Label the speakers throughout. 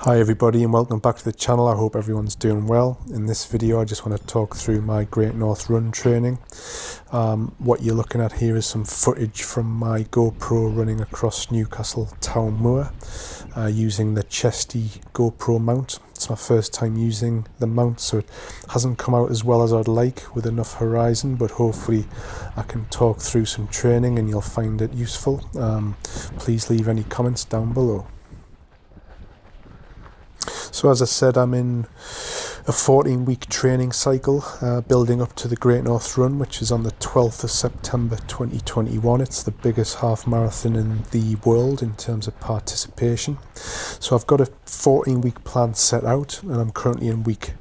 Speaker 1: Hi everybody and welcome back to the channel. I hope everyone's doing well. In this video I just want to talk through my Great North Run training. What you're looking at here is some footage from my GoPro running across Newcastle Town Moor using the Chesty GoPro mount. It's my first time using the mount, so it hasn't come out as well as I'd like with enough horizon, but hopefully I can talk through some training and you'll find it useful. Please leave any comments down below. So as I said, I'm in a 14-week training cycle building up to the Great North Run, which is on the 12th of September 2021. It's the biggest half marathon in the world in terms of participation. So I've got a 14-week plan set out and I'm currently in week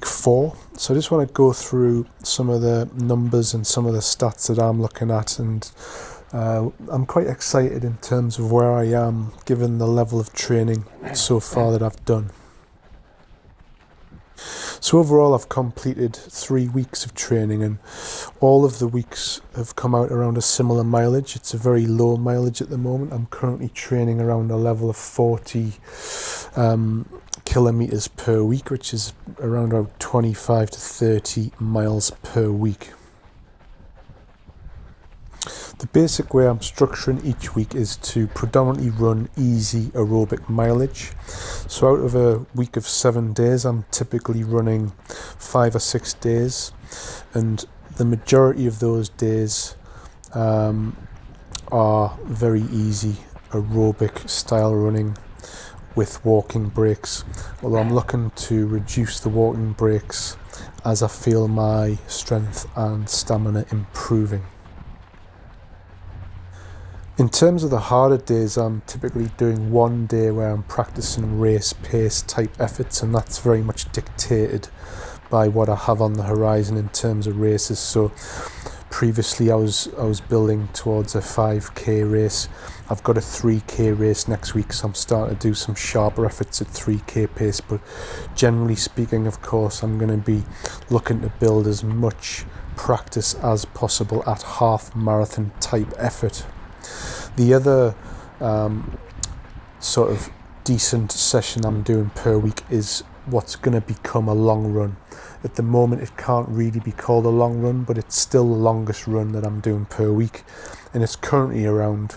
Speaker 1: 4. So I just want to go through some of the numbers and some of the stats that I'm looking at, and I'm quite excited in terms of where I am given the level of training so far that I've done. So overall I've completed 3 weeks of training and all of the weeks have come out around a similar mileage. It's a very low mileage at the moment. I'm currently training around a level of 40 kilometers per week, which is around about 25 to 30 miles per week. The basic way I'm structuring each week is to predominantly run easy aerobic mileage. So out of a week of 7 days, I'm typically running 5 or 6 days, and the majority of those days are very easy aerobic style running with walking breaks, although I'm looking to reduce the walking breaks as I feel my strength and stamina improving. In terms of the harder days, I'm typically doing one day where I'm practicing race pace type efforts, and that's very much dictated by what I have on the horizon in terms of races. So previously I was building towards a 5k race. I've got a 3k race next week, so I'm starting to do some sharper efforts at 3k pace, but generally speaking, of course, I'm going to be looking to build as much practice as possible at half marathon type effort. The other sort of decent session I'm doing per week is what's going to become a long run. At the moment it can't really be called a long run, but it's still the longest run that I'm doing per week, and it's currently around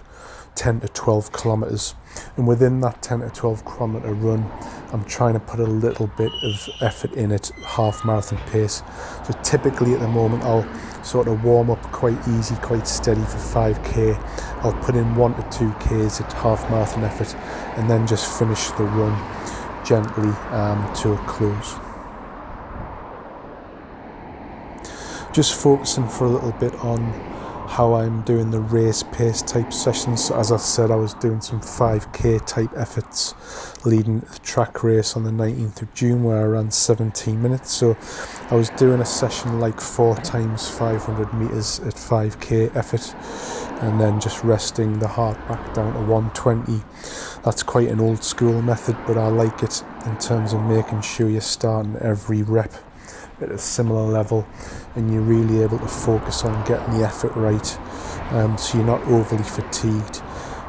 Speaker 1: 10 to 12 kilometers, and within that 10 to 12 kilometer run I'm trying to put a little bit of effort in at half marathon pace. So typically at the moment I'll sort of warm up quite easy, quite steady for 5k. I'll put in 1 to 2k's at half marathon effort and then just finish the run gently to a close. Just focusing for a little bit on how I'm doing the race pace type sessions. So as I said, I was doing some 5k type efforts leading to the track race on the 19th of June where I ran 17 minutes. So I was doing a session like 4 times 500 meters at 5k effort and then just resting the heart back down to 120. That's quite an old school method, but I like it in terms of making sure you're starting every rep at a similar level and you're really able to focus on getting the effort right, so you're not overly fatigued,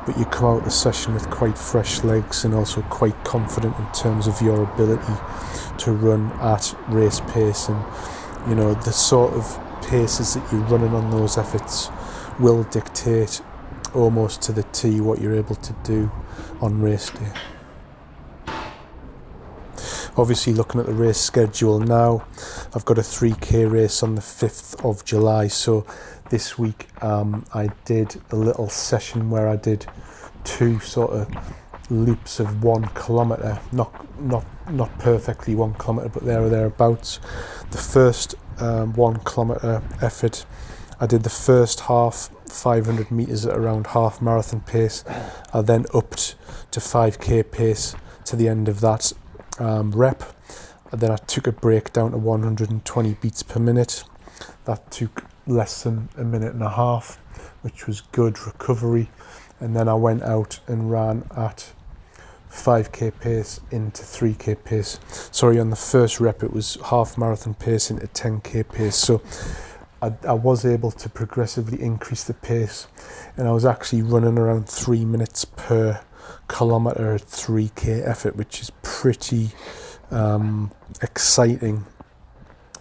Speaker 1: but you come out of the session with quite fresh legs and also quite confident in terms of your ability to run at race pace. And you know, the sort of paces that you're running on those efforts will dictate almost to the T what you're able to do on race day. Obviously looking at the race schedule now, I've got a 3k race on the 5th of July. So this week I did a little session where I did 2 sort of loops of 1 kilometer, not perfectly 1 kilometer, but there or thereabouts. The first 1 kilometer effort, I did the first half 500 meters at around half marathon pace. I then upped to 5k pace to the end of that rep, and then I took a break down to 120 beats per minute. That took less than a minute and a half, which was good recovery, and then I went out and ran at 5k pace into 3k pace. Sorry, on the first rep it was half marathon pace into 10k pace, so I was able to progressively increase the pace, and I was actually running around 3 minutes per kilometre 3k effort, which is pretty exciting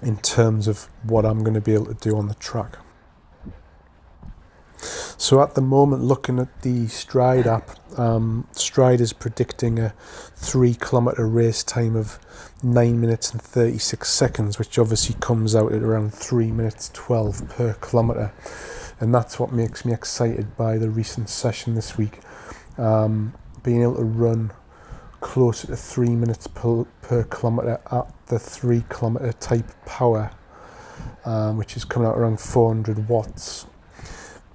Speaker 1: in terms of what I'm going to be able to do on the track. So at the moment, looking at the Stryd app, Stryd is predicting a 3 kilometre race time of 9 minutes and 36 seconds, which obviously comes out at around 3 minutes 12 per kilometre. And that's what makes me excited by the recent session this week. Being able to run closer to 3 minutes per kilometre at the 3 kilometre type power, which is coming out around 400 watts.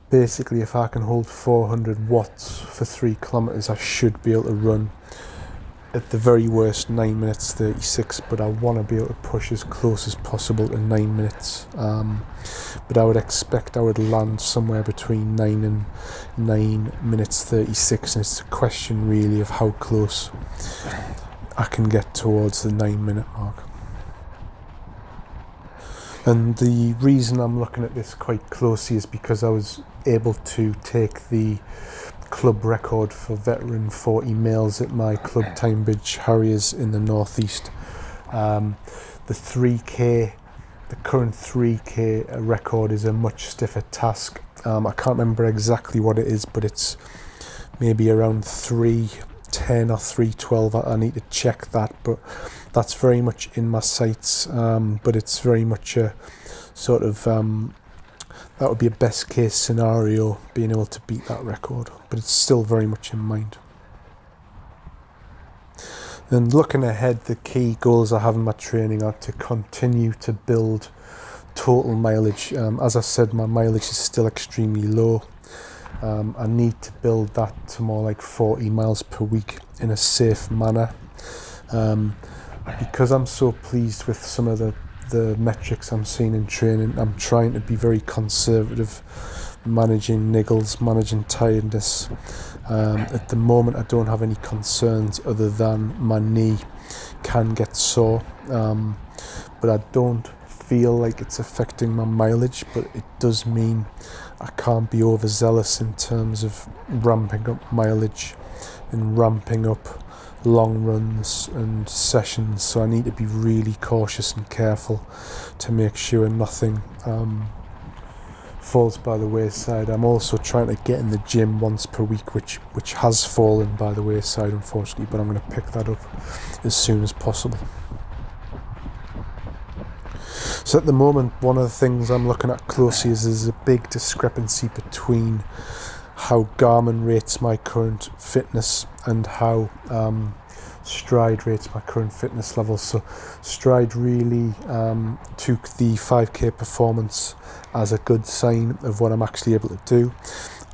Speaker 1: Basically, if I can hold 400 watts for 3 kilometres, I should be able to run at the very worst 9 minutes 36, but I want to be able to push as close as possible to 9 minutes. But I would expect I would land somewhere between 9 and 9 minutes 36, and it's a question really of how close I can get towards the 9-minute mark. And the reason I'm looking at this quite closely is because I was able to take the club record for veteran 40 males at my club Timebridge Harriers in the northeast. The current 3k record is a much stiffer task. I can't remember exactly what it is, but it's maybe around 3:10 or 3:12. I need to check that, but that's very much in my sights. But it's very much a sort of that would be a best case scenario, being able to beat that record, but it's still very much in mind. And looking ahead, the key goals I have in my training are to continue to build total mileage. As I said, my mileage is still extremely low. I need to build that to more like 40 miles per week in a safe manner. Because I'm so pleased with some of the metrics I'm seeing in training, I'm trying to be very conservative, managing niggles, managing tiredness. At the moment, I don't have any concerns other than my knee can get sore, but I don't feel like it's affecting my mileage, but it does mean I can't be overzealous in terms of ramping up mileage and ramping up long runs and sessions, so I need to be really cautious and careful to make sure nothing falls by the wayside. I'm also trying to get in the gym once per week, which has fallen by the wayside unfortunately, but I'm going to pick that up as soon as possible. So at the moment, one of the things I'm looking at closely is there's a big discrepancy between how Garmin rates my current fitness and how Stryd rates my current fitness level. So Stryd really took the 5k performance as a good sign of what I'm actually able to do,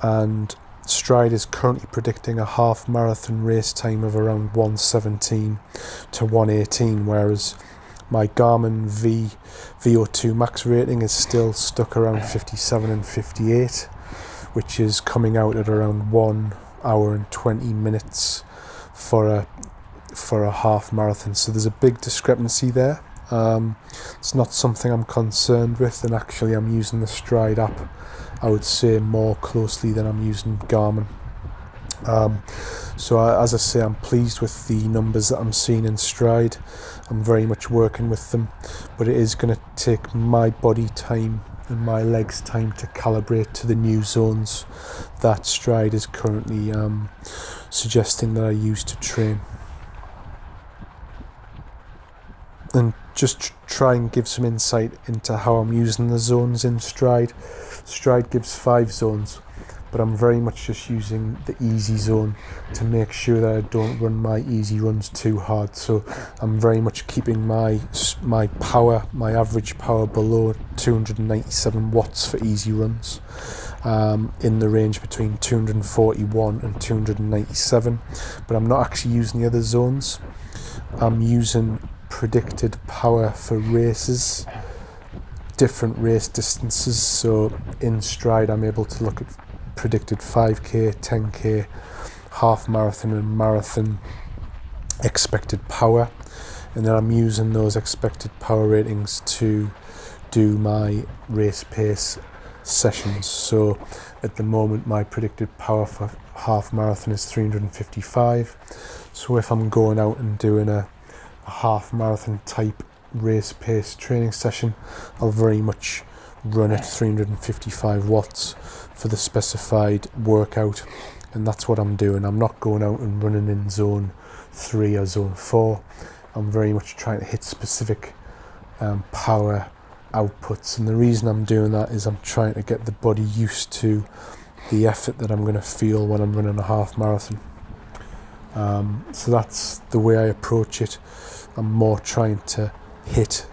Speaker 1: and Stryd is currently predicting a half marathon race time of around 1:17 to 1:18, whereas my Garmin VO2 max rating is still stuck around 57 and 58, which is coming out at around 1 hour and 20 minutes for a half marathon. So there's a big discrepancy there. It's not something I'm concerned with, and actually I'm using the Stryd app, I would say, more closely than I'm using Garmin. So as I say, I'm pleased with the numbers that I'm seeing in Stryd. I'm very much working with them, but it is going to take my body time and my legs time to calibrate to the new zones that Stryd is currently suggesting that I use to train. And just try and give some insight into how I'm using the zones in Stryd. Stryd gives 5 zones, but I'm very much just using the easy zone to make sure that I don't run my easy runs too hard. So I'm very much keeping my power, my average power, below 297 watts for easy runs, in the range between 241 and 297. But I'm not actually using the other zones. I'm using predicted power for races, different race distances. So in Stryd, I'm able to look at predicted 5k, 10k, half marathon and marathon expected power, and then I'm using those expected power ratings to do my race pace sessions. So at the moment, my predicted power for half marathon is 355. So if I'm going out and doing a half marathon type race pace training session, I'll very much run at 355 watts for the specified workout, and that's what I'm doing. I'm not going out and running in zone 3 or zone 4. I'm very much trying to hit specific power outputs, and the reason I'm doing that is I'm trying to get the body used to the effort that I'm going to feel when I'm running a half marathon. So that's the way I approach it. I'm more trying to hit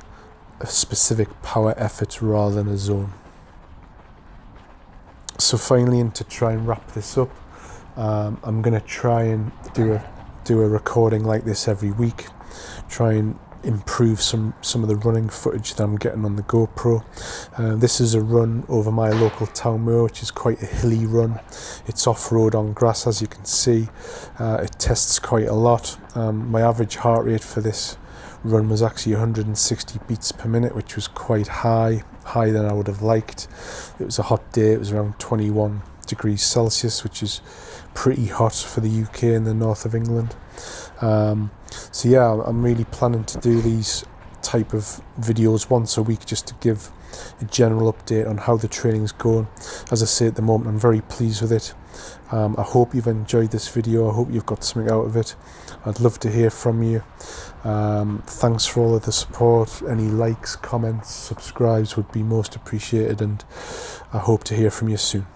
Speaker 1: a specific power effort rather than a zone. So finally, and to try and wrap this up, I'm going to try and do a recording like this every week, try and improve some of the running footage that I'm getting on the GoPro. This is a run over my local town moor, which is quite a hilly run. It's off-road on grass, as you can see. It tests quite a lot. My average heart rate for this run was actually 160 beats per minute, which was quite higher than I would have liked. It was a hot day. It was around 21 degrees Celsius, which is pretty hot for the UK and the north of England. So yeah, I'm really planning to do these type of videos once a week, just to give a general update on how the training's going. As I say, at the moment I'm very pleased with it. I hope you've enjoyed this video. I hope you've got something out of it. I'd love to hear from you. Thanks for all of the support. Any likes, comments, subscribes would be most appreciated, and I hope to hear from you soon.